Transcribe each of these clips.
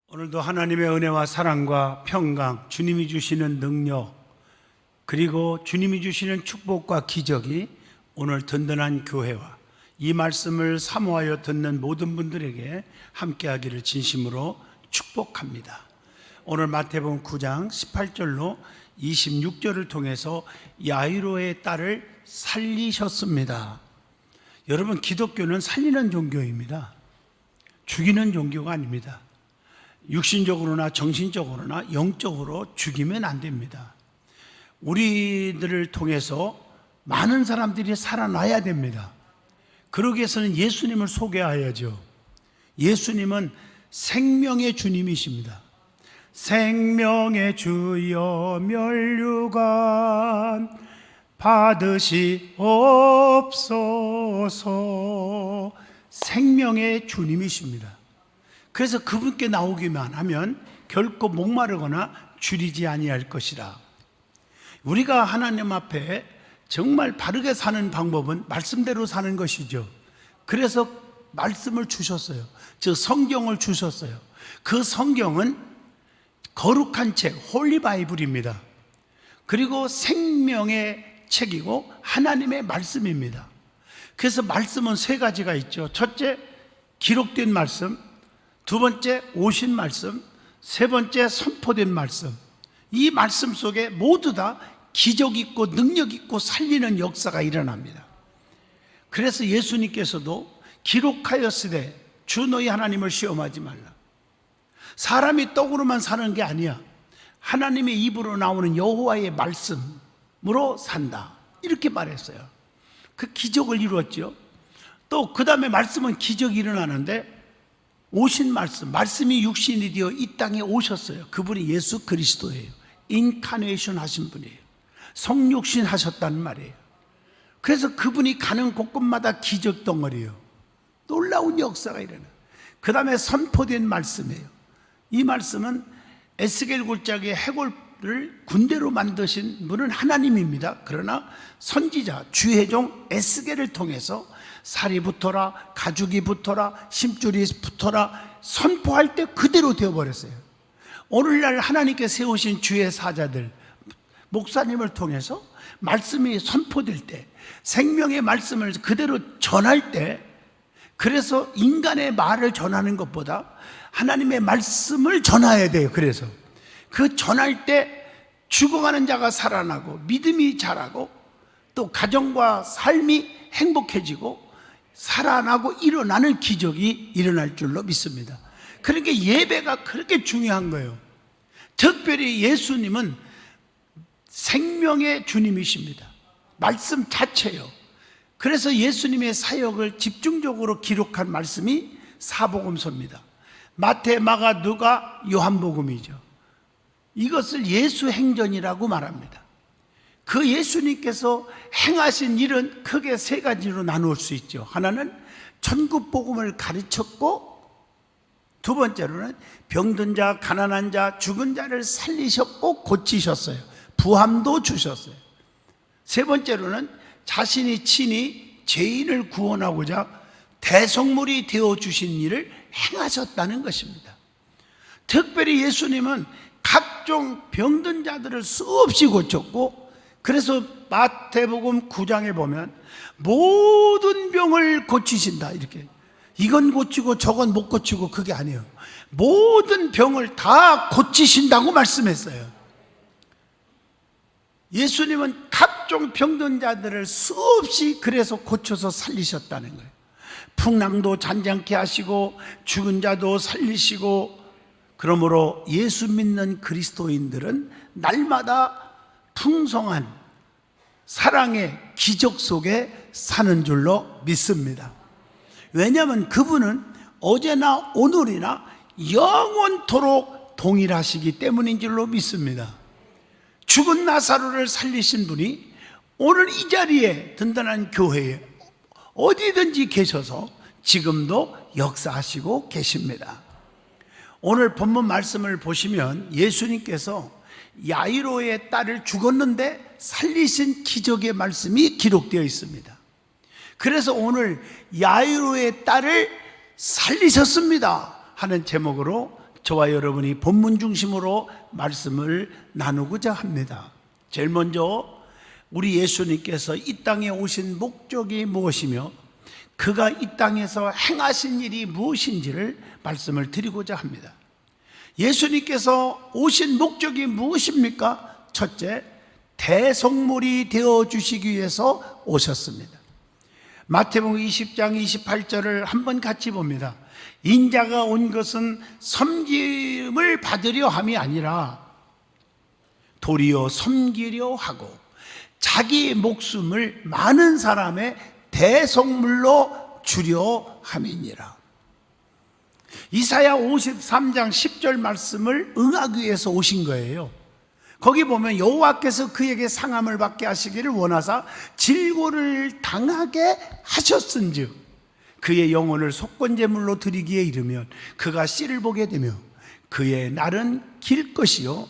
오늘도 하나님의 은혜와 사랑과 평강, 주님이 주시는 능력, 그리고 주님이 주시는 축복과 기적이 오늘 든든한 교회와 이 말씀을 사모하여 듣는 모든 분들에게 함께하기를 진심으로 축복합니다. 오늘 마태복음 9장 18절로 26절을 통해서 야이로의 딸을 살리셨습니다. 여러분, 기독교는 살리는 종교입니다. 죽이는 종교가 아닙니다. 육신적으로나 정신적으로나 영적으로 죽이면 안 됩니다. 우리들을 통해서 많은 사람들이 살아나야 됩니다. 그러기 위해서는 예수님을 소개해야죠. 예수님은 생명의 주님이십니다. 생명의 주여 면류관 받으시옵소서. 생명의 주님이십니다. 그래서 그분께 나오기만 하면 결코 목마르거나 줄이지 아니할 것이라. 우리가 하나님 앞에 정말 바르게 사는 방법은 말씀대로 사는 것이죠. 그래서 말씀을 주셨어요. 즉 성경을 주셨어요. 그 성경은 거룩한 책, 홀리 바이블입니다. 그리고 생명의 책이고 하나님의 말씀입니다. 그래서 말씀은 세 가지가 있죠. 첫째, 기록된 말씀. 두 번째, 오신 말씀. 세 번째, 선포된 말씀. 이 말씀 속에 모두 다 기적 있고 능력 있고 살리는 역사가 일어납니다. 그래서 예수님께서도 기록하였으되 주 너희 하나님을 시험하지 말라. 사람이 떡으로만 사는 게 아니야. 하나님의 입으로 나오는 여호와의 말씀으로 산다. 이렇게 말했어요. 그 기적을 이루었죠. 또 그 다음에 말씀은 기적이 일어나는데 오신 말씀, 말씀이 육신이 되어 이 땅에 오셨어요. 그분이 예수 그리스도예요. 인카네이션 하신 분이에요. 성육신 하셨다는 말이에요. 그래서 그분이 가는 곳곳마다 기적 덩어리예요. 놀라운 역사가 일어나요. 그 다음에 선포된 말씀이에요. 이 말씀은 에스겔 굴짝의 해골을 군대로 만드신 분은 하나님입니다. 그러나 선지자 주혜종 에스겔을 통해서 살이 붙어라, 가죽이 붙어라, 심줄이 붙어라 선포할 때 그대로 되어버렸어요. 오늘날 하나님께 세우신 주의 사자들, 목사님을 통해서 말씀이 선포될 때, 생명의 말씀을 그대로 전할 때, 그래서 인간의 말을 전하는 것보다 하나님의 말씀을 전해야 돼요. 그래서 그 전할 때 죽어가는 자가 살아나고 믿음이 자라고 또 가정과 삶이 행복해지고 살아나고 일어나는 기적이 일어날 줄로 믿습니다. 그러니까 예배가 그렇게 중요한 거예요. 특별히 예수님은 생명의 주님이십니다. 말씀 자체요. 그래서 예수님의 사역을 집중적으로 기록한 말씀이 사복음서입니다. 마태, 마가, 누가, 요한복음이죠. 이것을 예수 행전이라고 말합니다. 그 예수님께서 행하신 일은 크게 세 가지로 나눌 수 있죠. 하나는 천국 복음을 가르쳤고, 두 번째로는 병든 자, 가난한 자, 죽은 자를 살리셨고 고치셨어요. 부함도 주셨어요. 세 번째로는 자신이 친히 죄인을 구원하고자 대속물이 되어주신 일을 행하셨다는 것입니다. 특별히 예수님은 각종 병든 자들을 수없이 고쳤고, 그래서 마태복음 9장에 보면 모든 병을 고치신다. 이렇게 이건 고치고 저건 못 고치고 그게 아니에요. 모든 병을 다 고치신다고 말씀했어요. 예수님은 각종 병든 자들을 수없이 그래서 고쳐서 살리셨다는 거예요. 풍랑도 잔잔케 하시고 죽은 자도 살리시고, 그러므로 예수 믿는 그리스도인들은 날마다 풍성한 사랑의 기적 속에 사는 줄로 믿습니다. 왜냐하면 그분은 어제나 오늘이나 영원토록 동일하시기 때문인 줄로 믿습니다. 죽은 나사로를 살리신 분이 오늘 이 자리에, 든든한 교회에 어디든지 계셔서 지금도 역사하시고 계십니다. 오늘 본문 말씀을 보시면 예수님께서 야이로의 딸을 죽었는데 살리신 기적의 말씀이 기록되어 있습니다. 그래서 오늘 야이로의 딸을 살리셨습니다 하는 제목으로 저와 여러분이 본문 중심으로 말씀을 나누고자 합니다. 제일 먼저 우리 예수님께서 이 땅에 오신 목적이 무엇이며 그가 이 땅에서 행하신 일이 무엇인지를 말씀을 드리고자 합니다. 예수님께서 오신 목적이 무엇입니까? 첫째, 대속물이 되어주시기 위해서 오셨습니다. 마태복음 20장 28절을 한번 같이 봅니다. 인자가 온 것은 섬김을 받으려 함이 아니라 도리어 섬기려 하고 자기 목숨을 많은 사람의 대속물로 주려 함이니라. 이사야 53장 10절 말씀을 응하기 위해서 오신 거예요. 거기 보면 여호와께서 그에게 상함을 받게 하시기를 원하사 질고를 당하게 하셨은즉 그의 영혼을 속건제물로 드리기에 이르면 그가 씨를 보게 되며 그의 날은 길 것이요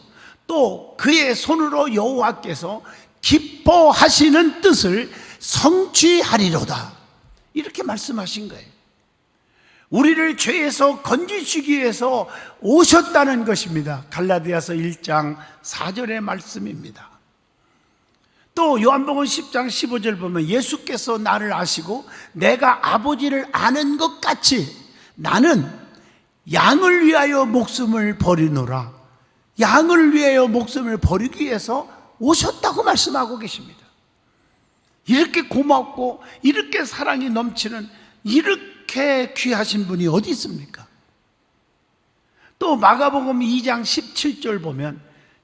또 그의 손으로 여호와께서 기뻐하시는 뜻을 성취하리로다. 이렇게 말씀하신 거예요. 우리를 죄에서 건지시기 위해서 오셨다는 것입니다. 갈라디아서 1장 4절의 말씀입니다. 또 요한복음 10장 15절 보면 예수께서 나를 아시고 내가 아버지를 아는 것 같이 나는 양을 위하여 목숨을 버리노라. 양을 위하여 목숨을 버리기 위해서 오셨다고 말씀하고 계십니다. 이렇게 고맙고 이렇게 사랑이 넘치는 이렇게 귀하신 분이 어디 있습니까? 또 마가복음 2장 17절 보면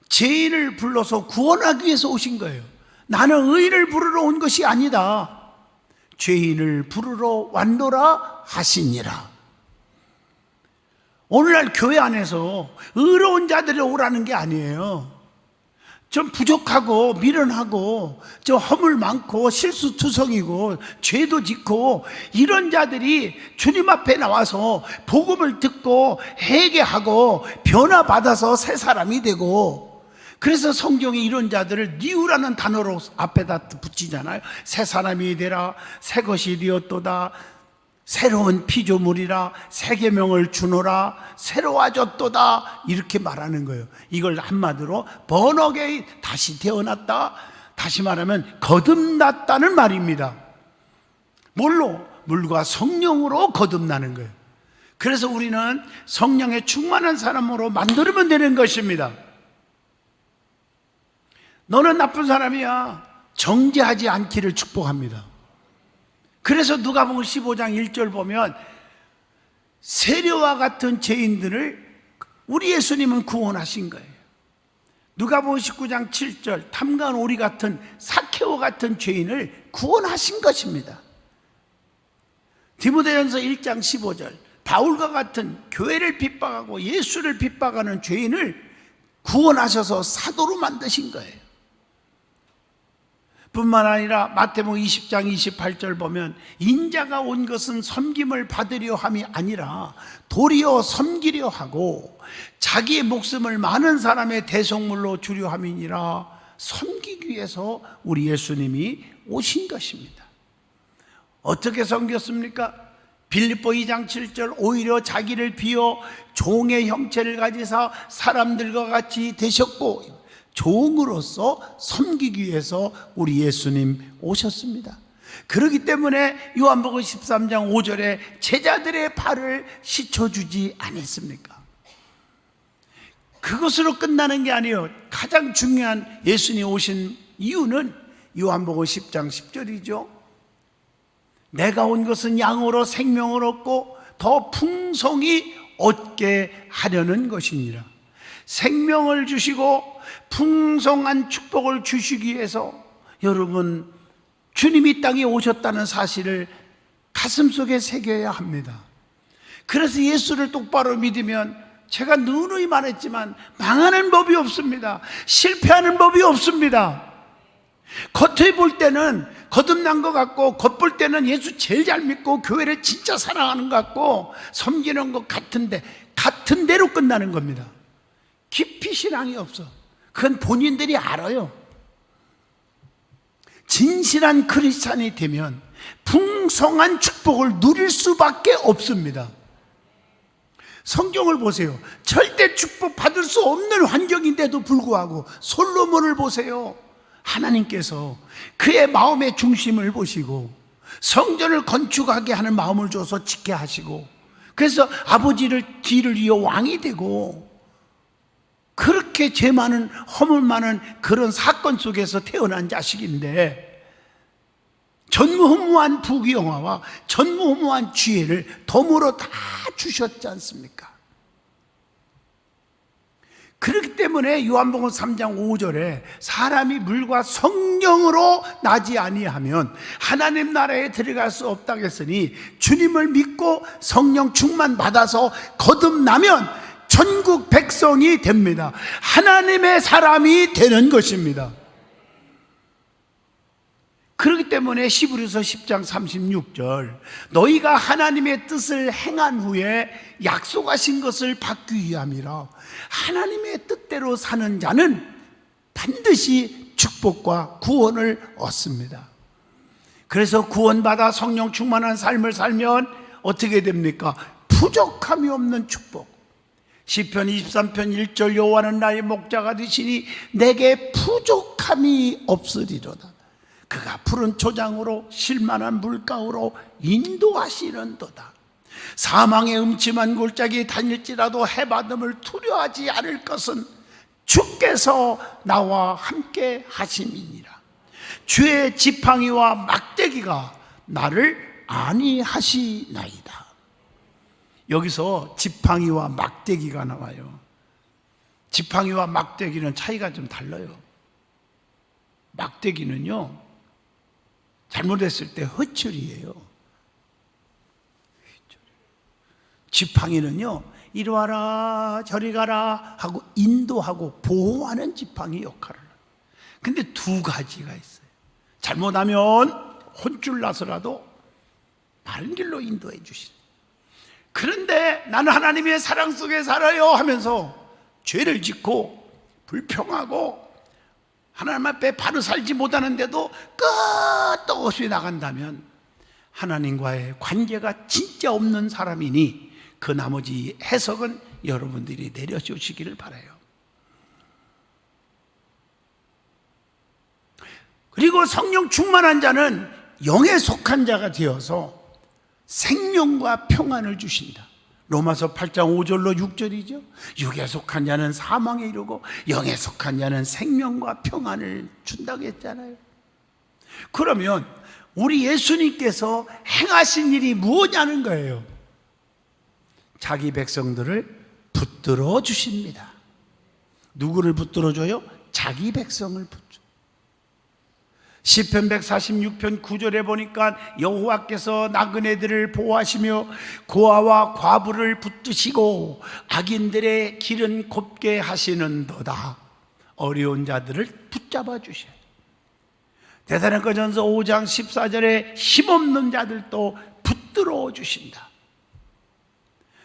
죄인을 불러서 구원하기 위해서 오신 거예요. 나는 의인을 부르러 온 것이 아니다. 죄인을 부르러 왔노라 하시니라. 오늘날 교회 안에서 의로운 자들이 오라는 게 아니에요. 좀 부족하고 미련하고 좀 허물 많고 실수투성이고 죄도 짓고 이런 자들이 주님 앞에 나와서 복음을 듣고 회개하고 변화받아서 새 사람이 되고, 그래서 성경이 이런 자들을 니우라는 단어로 앞에다 붙이잖아요. 새 사람이 되라, 새 것이 되었도다, 새로운 피조물이라, 새 계명을 주노라, 새로워졌도다, 이렇게 말하는 거예요. 이걸 한마디로 번어게인, 다시 태어났다, 다시 말하면 거듭났다는 말입니다. 뭘로? 물과 성령으로 거듭나는 거예요. 그래서 우리는 성령에 충만한 사람으로 만들면 되는 것입니다. 너는 나쁜 사람이야, 정죄하지 않기를 축복합니다. 그래서 누가복음 15장 1절 보면 세려와 같은 죄인들을 우리 예수님은 구원하신 거예요. 누가복음 19장 7절 탐관 오리 같은 삭개오 같은 죄인을 구원하신 것입니다. 디모데전서 1장 15절 바울과 같은 교회를 핍박하고 예수를 핍박하는 죄인을 구원하셔서 사도로 만드신 거예요. 뿐만 아니라 마태복음 20장 28절 보면 인자가 온 것은 섬김을 받으려 함이 아니라 도리어 섬기려 하고 자기의 목숨을 많은 사람의 대속물로 주려 함이니라. 섬기기 위해서 우리 예수님이 오신 것입니다. 어떻게 섬겼습니까? 빌립보 2장 7절 오히려 자기를 비워 종의 형체를 가지사 사람들과 같이 되셨고 종으로서 섬기기 위해서 우리 예수님 오셨습니다. 그렇기 때문에 요한복음 13장 5절에 제자들의 발을 씻어주지 않았습니까? 그것으로 끝나는 게 아니에요. 가장 중요한 예수님 오신 이유는 요한복음 10장 10절이죠. 내가 온 것은 양으로 생명을 얻고 더 풍성히 얻게 하려는 것이니라. 생명을 주시고 풍성한 축복을 주시기 위해서 여러분 주님이 이 땅에 오셨다는 사실을 가슴속에 새겨야 합니다. 그래서 예수를 똑바로 믿으면 제가 누누이 말했지만 망하는 법이 없습니다. 실패하는 법이 없습니다. 겉에 볼 때는 거듭난 것 같고 겉볼 때는 예수 제일 잘 믿고 교회를 진짜 사랑하는 것 같고 섬기는 것 같은데 같은 대로 끝나는 겁니다. 깊이 신앙이 없어. 그건 본인들이 알아요. 진실한 크리스찬이 되면 풍성한 축복을 누릴 수밖에 없습니다. 성경을 보세요. 절대 축복 받을 수 없는 환경인데도 불구하고 솔로몬을 보세요. 하나님께서 그의 마음의 중심을 보시고 성전을 건축하게 하는 마음을 줘서 짓게 하시고, 그래서 아버지를 뒤를 이어 왕이 되고, 그렇게 죄 많은 허물 많은 그런 사건 속에서 태어난 자식인데 전무후무한 부귀영화와 전무후무한 지혜를 덤으로 다 주셨지 않습니까? 그렇기 때문에 요한복음 3장 5절에 사람이 물과 성령으로 나지 아니하면 하나님 나라에 들어갈 수 없다고 했으니, 주님을 믿고 성령 충만 받아서 거듭나면 천국 백성이 됩니다. 하나님의 사람이 되는 것입니다. 그렇기 때문에 히브리서 10장 36절, 너희가 하나님의 뜻을 행한 후에 약속하신 것을 받기 위함이라. 하나님의 뜻대로 사는 자는 반드시 축복과 구원을 얻습니다. 그래서 구원받아 성령 충만한 삶을 살면 어떻게 됩니까? 부족함이 없는 축복. 시편 23편 1절, 여호와는 나의 목자가 되시니 내게 부족함이 없으리로다. 그가 푸른 초장으로 실만한 물가로 인도하시는도다. 사망의 음침한 골짜기 다닐지라도 해받음을 두려워하지 않을 것은 주께서 나와 함께 하심이니라. 주의 지팡이와 막대기가 나를 안위하시나이다. 여기서 지팡이와 막대기가 나와요. 지팡이와 막대기는 차이가 좀 달라요. 막대기는요, 잘못했을 때 허출이에요. 지팡이는요, 이리 와라 저리 가라 하고 인도하고 보호하는 지팡이 역할을 해요. 근데 두 가지가 있어요. 잘못하면 혼쭐 나서라도 바른 길로 인도해 주시는. 그런데 나는 하나님의 사랑 속에 살아요 하면서 죄를 짓고 불평하고 하나님 앞에 바로 살지 못하는데도 끝도 없이 나간다면 하나님과의 관계가 진짜 없는 사람이니, 그 나머지 해석은 여러분들이 내려주시기를 바라요. 그리고 성령 충만한 자는 영에 속한 자가 되어서 생명과 평안을 주신다. 로마서 8장 5절로 6절이죠. 육에 속한 자는 사망에 이르고 영에 속한 자는 생명과 평안을 준다고 했잖아요. 그러면 우리 예수님께서 행하신 일이 무엇냐는 거예요. 자기 백성들을 붙들어 주십니다. 누구를 붙들어 줘요? 자기 백성을 붙들어. 시편 146편 9절에 보니까 여호와께서 나그네들을 보호하시며 고아와 과부를 붙드시고 악인들의 길은 곱게 하시는도다. 어려운 자들을 붙잡아 주셔요. 데살로니가전서 5장 14절에 힘없는 자들도 붙들어 주신다.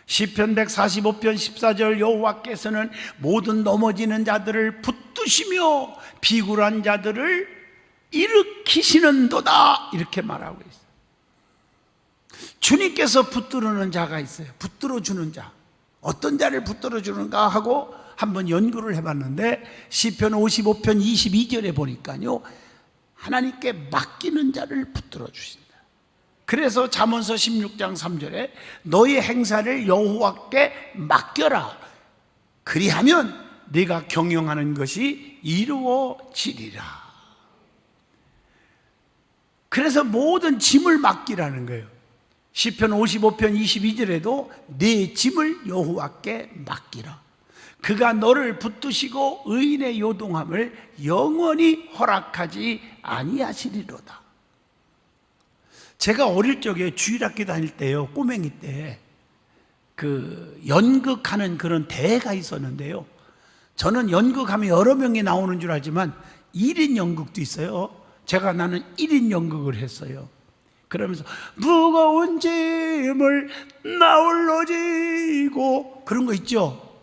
시편 145편 14절, 여호와께서는 모든 넘어지는 자들을 붙드시며 비굴한 자들을 일으키시는도다, 이렇게 말하고 있어요. 주님께서 붙들어주는 자가 있어요. 붙들어주는 자, 어떤 자를 붙들어주는가 하고 한번 연구를 해봤는데, 시편 55편 22절에 보니까요, 하나님께 맡기는 자를 붙들어주신다. 그래서 잠언서 16장 3절에 너희 행사를 여호와께 맡겨라, 그리하면 네가 경영하는 것이 이루어지리라. 그래서 모든 짐을 맡기라는 거예요. 시편 55편 22절에도 네 짐을 여호와께 맡기라. 그가 너를 붙드시고 의인의 요동함을 영원히 허락하지 아니하시리로다. 제가 어릴 적에 주일학교 다닐 때요, 꼬맹이 때 그 연극하는 그런 대회가 있었는데요, 저는 연극하면 여러 명이 나오는 줄 알지만 1인 연극도 있어요. 나는 1인 연극을 했어요. 그러면서 무거운 짐을 나 홀로 지고, 그런 거 있죠.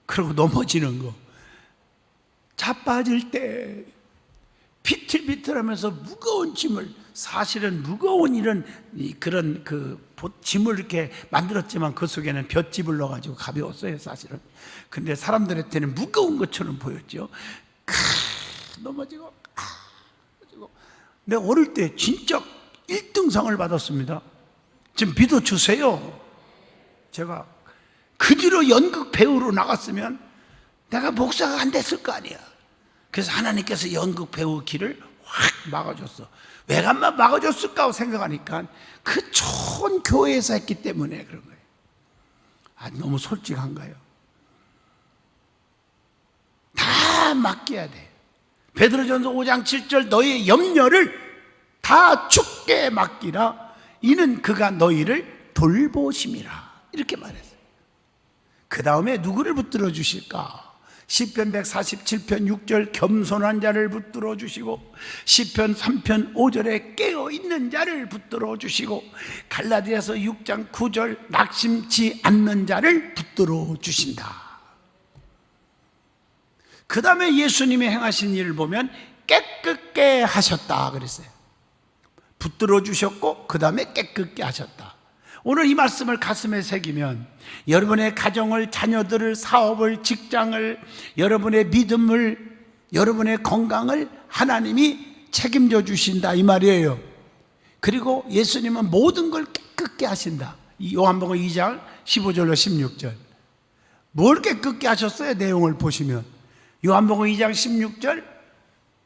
그리고 넘어지는 거, 자빠질 때 비틀비틀하면서 무거운 짐을 사실은 무거운 그런 짐을 이렇게 만들었지만 그 속에는 볏짚을 넣어가지고 가벼웠어요, 사실은. 근데 사람들한테는 무거운 것처럼 보였죠. 넘어지고. 내가 어릴 때 진짜 1등상을 받았습니다. 좀 믿어주세요. 제가 그 뒤로 연극 배우로 나갔으면 내가 목사가 안 됐을 거 아니야. 그래서 하나님께서 연극 배우 길을 확 막아줬어. 왜 간만 막아줬을까 생각하니까 그 좋은 교회에서 했기 때문에 그런 거예요. 너무 솔직한가요? 다 맡겨야 돼. 베드로전서 5장 7절 너희의 염려를 다 주께 맡기라. 이는 그가 너희를 돌보심이라. 이렇게 말했어요. 그 다음에 누구를 붙들어 주실까? 시편 147편 6절 겸손한 자를 붙들어 주시고, 시편 3편 5절에 깨어있는 자를 붙들어 주시고, 갈라디아서 6장 9절 낙심치 않는 자를 붙들어 주신다. 그 다음에 예수님이 행하신 일을 보면 깨끗게 하셨다 그랬어요. 붙들어 주셨고 그 다음에 깨끗게 하셨다. 오늘 이 말씀을 가슴에 새기면 여러분의 가정을, 자녀들을, 사업을, 직장을, 여러분의 믿음을, 여러분의 건강을 하나님이 책임져 주신다 이 말이에요. 그리고 예수님은 모든 걸 깨끗게 하신다. 요한복음 2장 15절로 16절. 뭘 깨끗게 하셨어요? 내용을 보시면 요한복음 2장 16절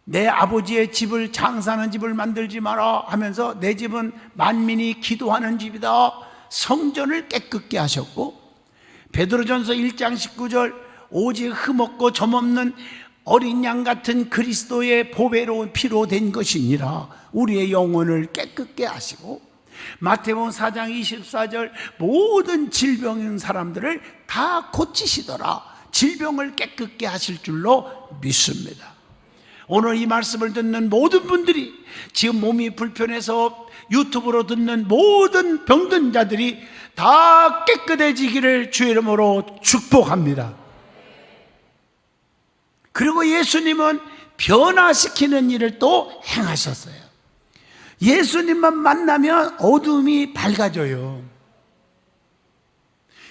내 아버지의 집을 장사하는 집을 만들지 마라 하면서 내 집은 만민이 기도하는 집이다. 성전을 깨끗게 하셨고, 베드로전서 1장 19절 오직 흠없고 점없는 어린 양 같은 그리스도의 보배로운 피로 된 것이니라 우리의 영혼을 깨끗게 하시고, 마태복음 4장 24절 모든 질병 있는 사람들을 다 고치시더라. 질병을 깨끗게 하실 줄로 믿습니다. 오늘 이 말씀을 듣는 모든 분들이, 지금 몸이 불편해서 유튜브로 듣는 모든 병든 자들이 다 깨끗해지기를 주의 이름으로 축복합니다. 그리고 예수님은 변화시키는 일을 또 행하셨어요. 예수님만 만나면 어둠이 밝아져요.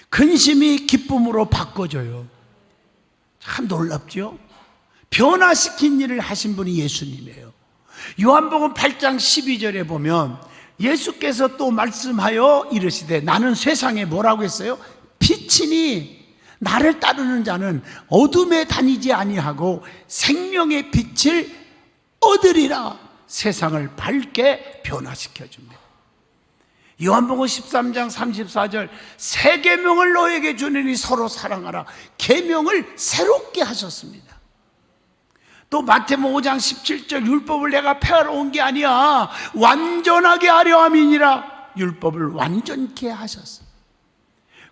근심이 기쁨으로 바꿔져요. 참 놀랍죠? 변화시킨 일을 하신 분이 예수님이에요. 요한복음 8장 12절에 보면 예수께서 또 말씀하여 이르시되 나는 세상에 뭐라고 했어요? 빛이니 나를 따르는 자는 어둠에 다니지 아니하고 생명의 빛을 얻으리라. 세상을 밝게 변화시켜 줍니다. 요한복음 13장 34절 새 계명을 너에게 주느니 서로 사랑하라. 계명을 새롭게 하셨습니다. 또 마태복음 5장 17절 율법을 내가 폐하러 온 게 아니야 완전하게 하려 함이니라. 율법을 완전케 하셨어.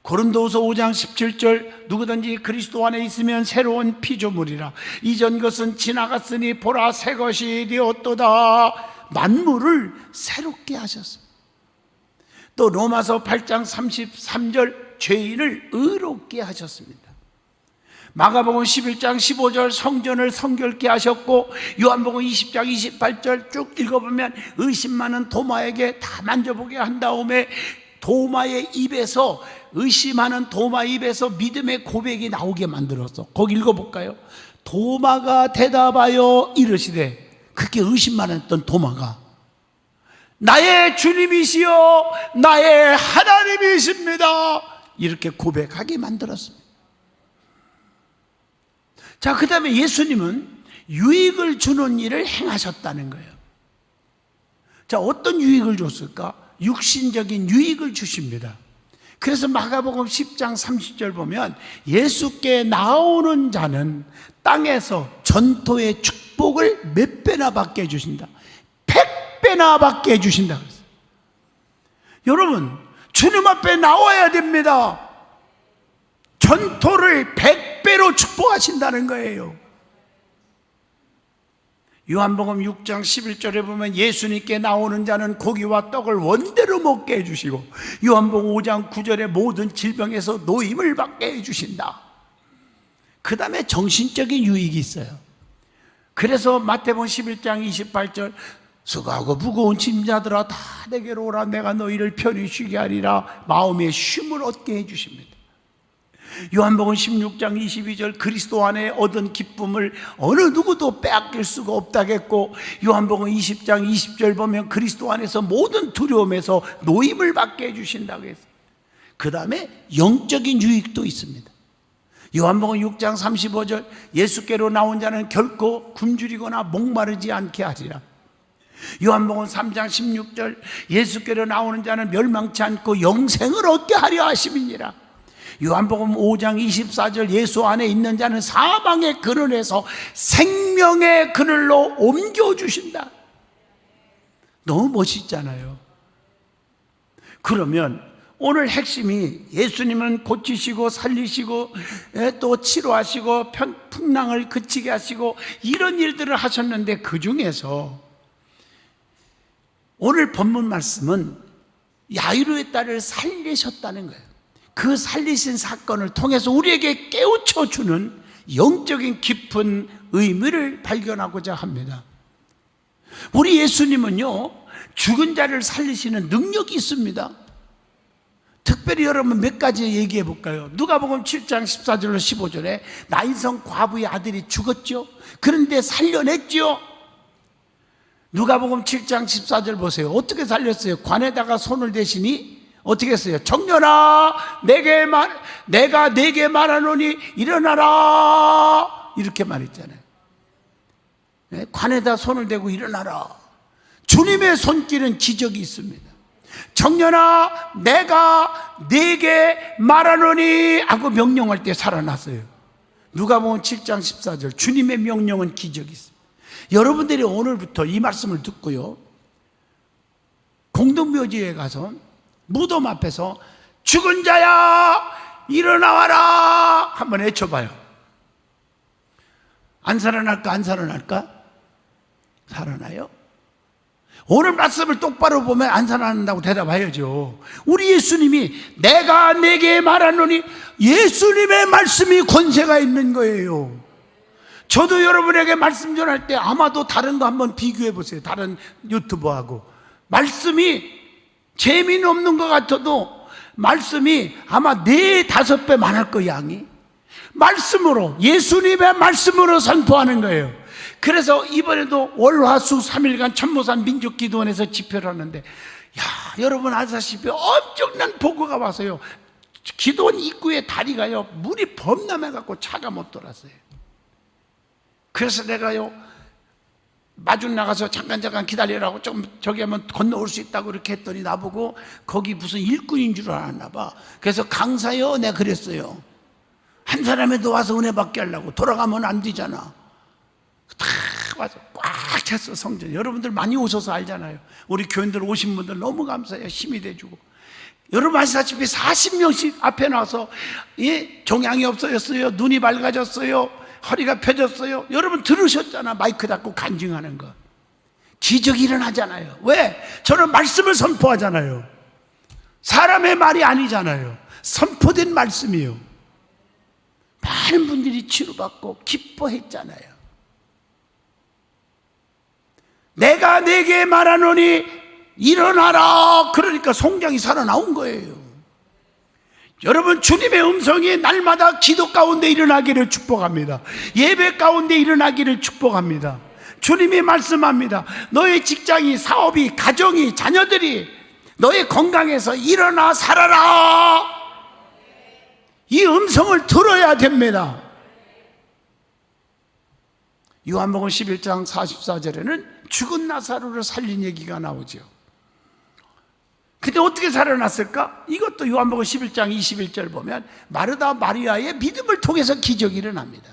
고린도후서 5장 17절 누구든지 그리스도 안에 있으면 새로운 피조물이라. 이전 것은 지나갔으니 보라 새 것이 되었도다. 만물을 새롭게 하셨습니다. 또 로마서 8장 33절 죄인을 의롭게 하셨습니다. 마가복음 11장 15절 성전을 성결케 하셨고, 요한복음 20장 28절 쭉 읽어보면 의심 많은 도마에게 다 만져보게 한 다음에 도마의 입에서, 의심하는 도마 입에서 믿음의 고백이 나오게 만들었어. 거기 읽어볼까요? 도마가 대답하여 이르시되, 그렇게 의심 많았던 도마가 나의 주님이시여 나의 하나님이십니다 이렇게 고백하게 만들었습니다. 자, 그 다음에 예수님은 유익을 주는 일을 행하셨다는 거예요. 자, 어떤 유익을 줬을까? 육신적인 유익을 주십니다. 그래서 마가복음 10장 30절 보면 예수께 나오는 자는 땅에서 전토의 축복을 몇 배나 받게 해주신다. 100배나 받게 해주신다. 여러분, 주님 앞에 나와야 됩니다. 전토를 100배로 축복하신다는 거예요. 요한복음 6장 11절에 보면 예수님께 나오는 자는 고기와 떡을 원대로 먹게 해주시고, 요한복음 5장 9절에 모든 질병에서 노임을 받게 해주신다. 그 다음에 정신적인 유익이 있어요. 그래서 마태복음 11장 28절 수고하고 무거운 짐자들아 다 내게로 오라. 내가 너희를 편히 쉬게 하리라. 마음의 쉼을 얻게 해주십니다. 요한복음 16장 22절 그리스도 안에 얻은 기쁨을 어느 누구도 빼앗길 수가 없다겠고, 요한복음 20장 20절 보면 그리스도 안에서 모든 두려움에서 노임을 받게 해주신다고 했어요. 그 다음에 영적인 유익도 있습니다. 요한복음 6장 35절 예수께로 나온 자는 결코 굶주리거나 목마르지 않게 하리라. 요한복음 3장 16절 예수께로 나오는 자는 멸망치 않고 영생을 얻게 하려 하심이니라. 요한복음 5장 24절 예수 안에 있는 자는 사망의 그늘에서 생명의 그늘로 옮겨주신다. 너무 멋있잖아요. 그러면 오늘 핵심이 예수님은 고치시고 살리시고 또 치료하시고 풍랑을 그치게 하시고 이런 일들을 하셨는데, 그 중에서 오늘 본문 말씀은 야이로의 딸을 살리셨다는 거예요. 그 살리신 사건을 통해서 우리에게 깨우쳐 주는 영적인 깊은 의미를 발견하고자 합니다. 우리 예수님은요, 죽은 자를 살리시는 능력이 있습니다. 특별히 여러분 몇 가지 얘기해 볼까요? 누가복음 7장 14절로 15절에 나인성 과부의 아들이 죽었죠. 그런데 살려냈죠. 누가복음 7장 14절 보세요. 어떻게 살렸어요? 관에다가 손을 대시니 어떻게 했어요? 청년아, 내가 네게 말하노니 일어나라. 이렇게 말했잖아요. 관에다 손을 대고 일어나라. 주님의 손길은 기적이 있습니다. 청년아, 내가 네게 말하노니 하고 명령할 때 살아났어요. 누가복음 7장 14절 주님의 명령은 기적이 있습니다. 여러분들이 오늘부터 이 말씀을 듣고요, 공동묘지에 가서 무덤 앞에서 죽은 자야 일어나와라 한번 외쳐봐요. 안 살아날까? 안 살아날까? 살아나요? 오늘 말씀을 똑바로 보면 안 살아난다고 대답해야죠. 우리 예수님이 내가 네게 말하노니, 예수님의 말씀이 권세가 있는 거예요. 저도 여러분에게 말씀 전할 때 아마도 다른 거 한번 비교해 보세요. 다른 유튜버하고 말씀이 재미는 없는 것 같아도 말씀이 아마 4-5배 많을 거예요. 양이 말씀으로, 예수님의 말씀으로 선포하는 거예요. 그래서 이번에도 월화수 3일간 천모산 민족기도원에서 집회를 하는데, 여러분 아시다시피 엄청난 보고가 와서요, 기도원 입구에 다리가요 물이 범람해갖고 차가 못 돌았어요. 그래서 내가요 마중 나가서 잠깐 기다리라고, 좀 저기 하면 건너올 수 있다고 이렇게 했더니 나보고 거기 무슨 일꾼인 줄 알았나 봐. 그래서 강사요 내가 그랬어요. 한 사람에도 와서 은혜 받게 하려고. 돌아가면 안 되잖아. 다 와서 꽉 찼어 성전. 여러분들 많이 오셔서 알잖아요. 우리 교인들 오신 분들 너무 감사해요. 힘이 돼주고. 여러분 아시다시피 40명씩 앞에 나와서 종양이 없어졌어요, 눈이 밝아졌어요, 허리가 펴졌어요. 여러분 들으셨잖아. 마이크 잡고 간증하는 거. 기적이 일어나잖아요. 왜? 저는 말씀을 선포하잖아요. 사람의 말이 아니잖아요. 선포된 말씀이에요. 많은 분들이 치료받고 기뻐했잖아요. 내가 네게 말하노니 일어나라. 그러니까 송장이 살아나온 거예요. 여러분, 주님의 음성이 날마다 기도 가운데 일어나기를 축복합니다. 예배 가운데 일어나기를 축복합니다. 주님이 말씀합니다. 너의 직장이, 사업이, 가정이, 자녀들이 너의 건강에서 일어나 살아라. 이 음성을 들어야 됩니다. 요한복음 11장 44절에는 죽은 나사로를 살린 얘기가 나오죠. 근데 어떻게 살아났을까? 이것도 요한복음 11장 21절 보면 마르다 마리아의 믿음을 통해서 기적이 일어납니다.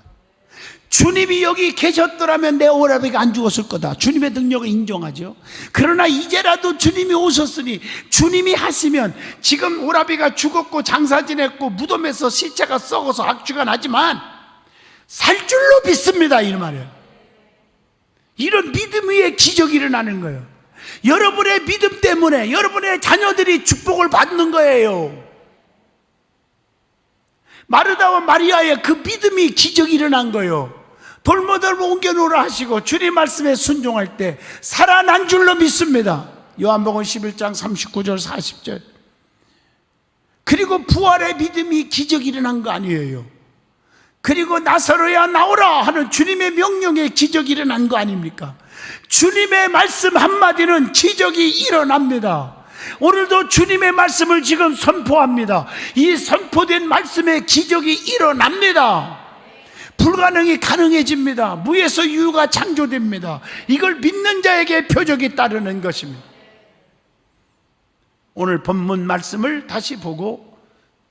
주님이 여기 계셨더라면 내 오라비가 안 죽었을 거다. 주님의 능력을 인정하죠. 그러나 이제라도 주님이 오셨으니, 주님이 하시면, 지금 오라비가 죽었고 장사 지냈고 무덤에서 시체가 썩어서 악취가 나지만 살 줄로 믿습니다, 이 말이에요. 이런 믿음 위에 기적이 일어나는 거예요. 여러분의 믿음 때문에 여러분의 자녀들이 축복을 받는 거예요. 마르다와 마리아의 그 믿음이 기적이 일어난 거예요. 돌무덤을 옮겨놓으라 하시고 주님 말씀에 순종할 때 살아난 줄로 믿습니다. 요한복음 11장 39절 40절. 그리고 부활의 믿음이 기적이 일어난 거 아니에요. 그리고 나사로야 나오라 하는 주님의 명령에 기적이 일어난 거 아닙니까? 주님의 말씀 한마디는 기적이 일어납니다. 오늘도 주님의 말씀을 지금 선포합니다. 이 선포된 말씀에 기적이 일어납니다. 불가능이 가능해집니다. 무에서 유가 창조됩니다. 이걸 믿는 자에게 표적이 따르는 것입니다. 오늘 본문 말씀을 다시 보고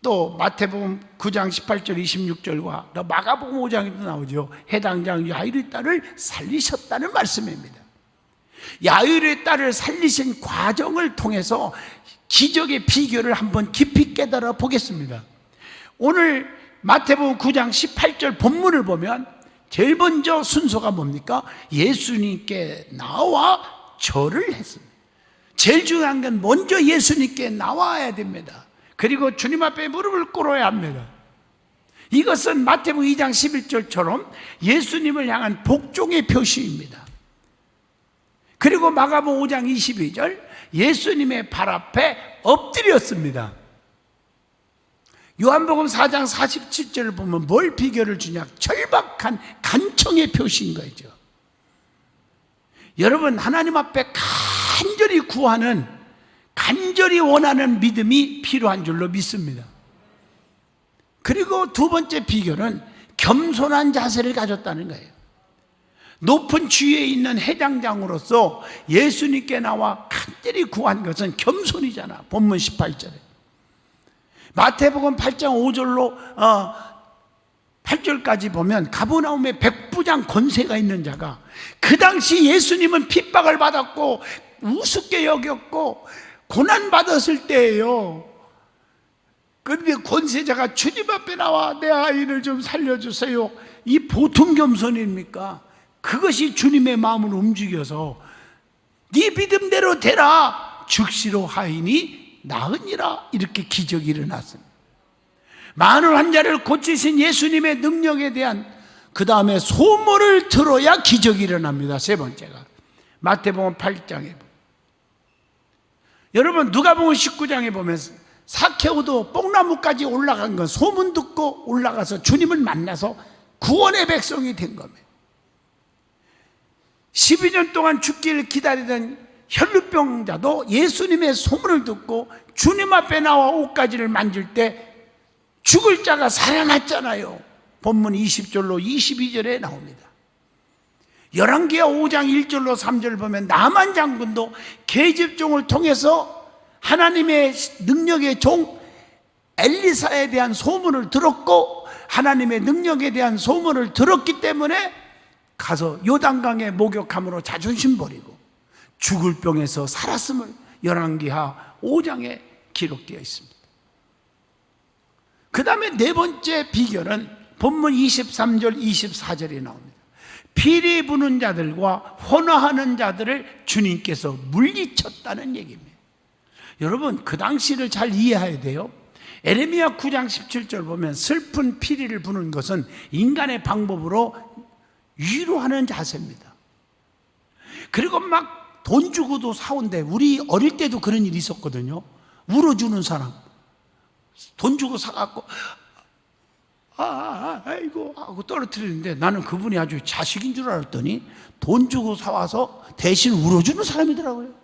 또 마태복음 9장 18절 26절과 또 마가복음 5장에도 나오죠. 해당장 야일의 딸을 살리셨다는 말씀입니다. 야일의 딸을 살리신 과정을 통해서 기적의 비결을 한번 깊이 깨달아 보겠습니다. 오늘 마태복음 9장 18절 본문을 보면 제일 먼저 순서가 뭡니까? 예수님께 나와 절을 했습니다. 제일 중요한 건 먼저 예수님께 나와야 됩니다. 그리고 주님 앞에 무릎을 꿇어야 합니다. 이것은 마태복음 2장 11절처럼 예수님을 향한 복종의 표시입니다. 그리고 마가복음 5장 22절 예수님의 발 앞에 엎드렸습니다. 요한복음 4장 47절을 보면 뭘 비결을 주냐? 절박한 간청의 표시인 거죠. 여러분, 하나님 앞에 간절히 구하는, 간절히 원하는 믿음이 필요한 줄로 믿습니다. 그리고 두 번째 비결은 겸손한 자세를 가졌다는 거예요. 높은 지위에 있는 회장장으로서 예수님께 나와 간절히 구한 것은 겸손이잖아. 본문 18절에 마태복음 8장 5절로 8절까지 보면 가버나움에 백부장 권세가 있는 자가, 그 당시 예수님은 핍박을 받았고 우습게 여겼고 고난받았을 때예요. 그런데 권세자가 주님 앞에 나와 내 아이를 좀 살려주세요. 이 보통 겸손입니까? 그것이 주님의 마음을 움직여서 네 믿음대로 되라, 즉시로 하이니 나으니라, 이렇게 기적이 일어났습니다. 많은 환자를 고치신 예수님의 능력에 대한 그 다음에 소문을 들어야 기적이 일어납니다. 세 번째가 마태복음 8장에, 여러분 누가복음 19장에 보면 사케오도 뽕나무까지 올라간 건 소문 듣고 올라가서 주님을 만나서 구원의 백성이 된 겁니다. 12년 동안 죽기를 기다리던 혈루병자도 예수님의 소문을 듣고 주님 앞에 나와 옷가지를 만질 때 죽을 자가 살아났잖아요. 본문 20절로 22절에 나옵니다. 열왕기하 5장 1절로 3절을 보면 나만 장군도 계집종을 통해서 하나님의 능력의 종 엘리사에 대한 소문을 들었고 하나님의 능력에 대한 소문을 들었기 때문에 가서 요단강에 목욕함으로 자존심 버리고 죽을 병에서 살았음을 열왕기하 5장에 기록되어 있습니다. 그 다음에 네 번째 비결은 본문 23절 24절에 나옵니다. 피리 부는 자들과 혼화하는 자들을 주님께서 물리쳤다는 얘기입니다. 여러분, 그 당시를 잘 이해해야 돼요. 에레미야 9장 17절 보면 슬픈 피리를 부는 것은 인간의 방법으로 위로하는 자세입니다. 그리고 막 돈 주고도 사온대. 우리 어릴 때도 그런 일이 있었거든요. 울어주는 사람 돈 주고 사갖고 아이고 하고 떨어뜨리는데 나는 그분이 아주 자식인 줄 알았더니 돈 주고 사와서 대신 울어주는 사람이더라고요.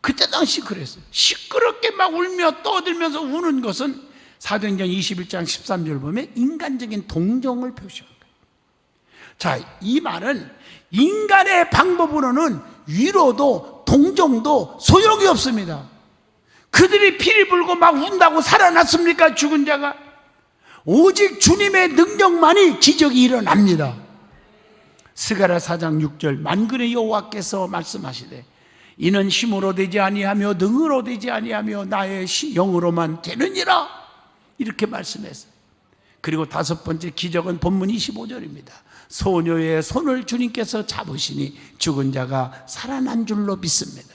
그때 당시 그랬어요. 시끄럽게 막 울며 떠들면서 우는 것은 사도행전 21장 13절 보면 인간적인 동정을 표시합니다. 자, 이 말은 인간의 방법으로는 위로도 동정도 소용이 없습니다. 그들이 피를 불고 막 운다고 살아났습니까? 죽은 자가. 오직 주님의 능력만이 기적이 일어납니다. 스가랴 4장 6절 만군의 여호와께서 말씀하시되 이는 힘으로 되지 아니하며 능으로 되지 아니하며 나의 영으로만 되느니라, 이렇게 말씀했어요. 그리고 다섯 번째 기적은 본문 25절입니다. 소녀의 손을 주님께서 잡으시니 죽은 자가 살아난 줄로 믿습니다.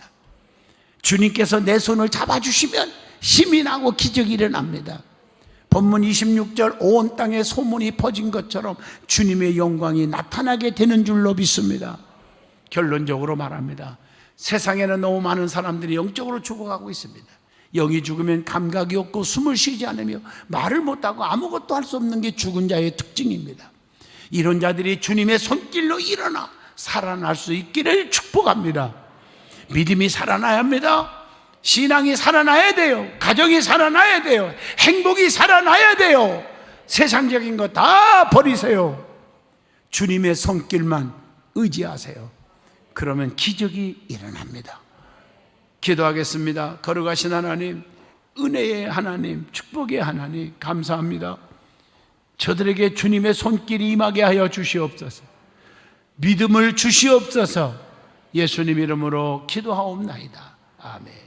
주님께서 내 손을 잡아주시면 힘이 나고 기적이 일어납니다. 본문 26절 온 땅에 소문이 퍼진 것처럼 주님의 영광이 나타나게 되는 줄로 믿습니다. 결론적으로 말합니다. 세상에는 너무 많은 사람들이 영적으로 죽어가고 있습니다. 영이 죽으면 감각이 없고 숨을 쉬지 않으며 말을 못하고 아무것도 할 수 없는 게 죽은 자의 특징입니다. 이런 자들이 주님의 손길로 일어나 살아날 수 있기를 축복합니다. 믿음이 살아나야 합니다. 신앙이 살아나야 돼요. 가정이 살아나야 돼요. 행복이 살아나야 돼요. 세상적인 거 다 버리세요. 주님의 손길만 의지하세요. 그러면 기적이 일어납니다. 기도하겠습니다. 거룩하신 하나님, 은혜의 하나님, 축복의 하나님, 감사합니다. 저들에게 주님의 손길이 임하게 하여 주시옵소서. 믿음을 주시옵소서. 예수님 이름으로 기도하옵나이다. 아멘.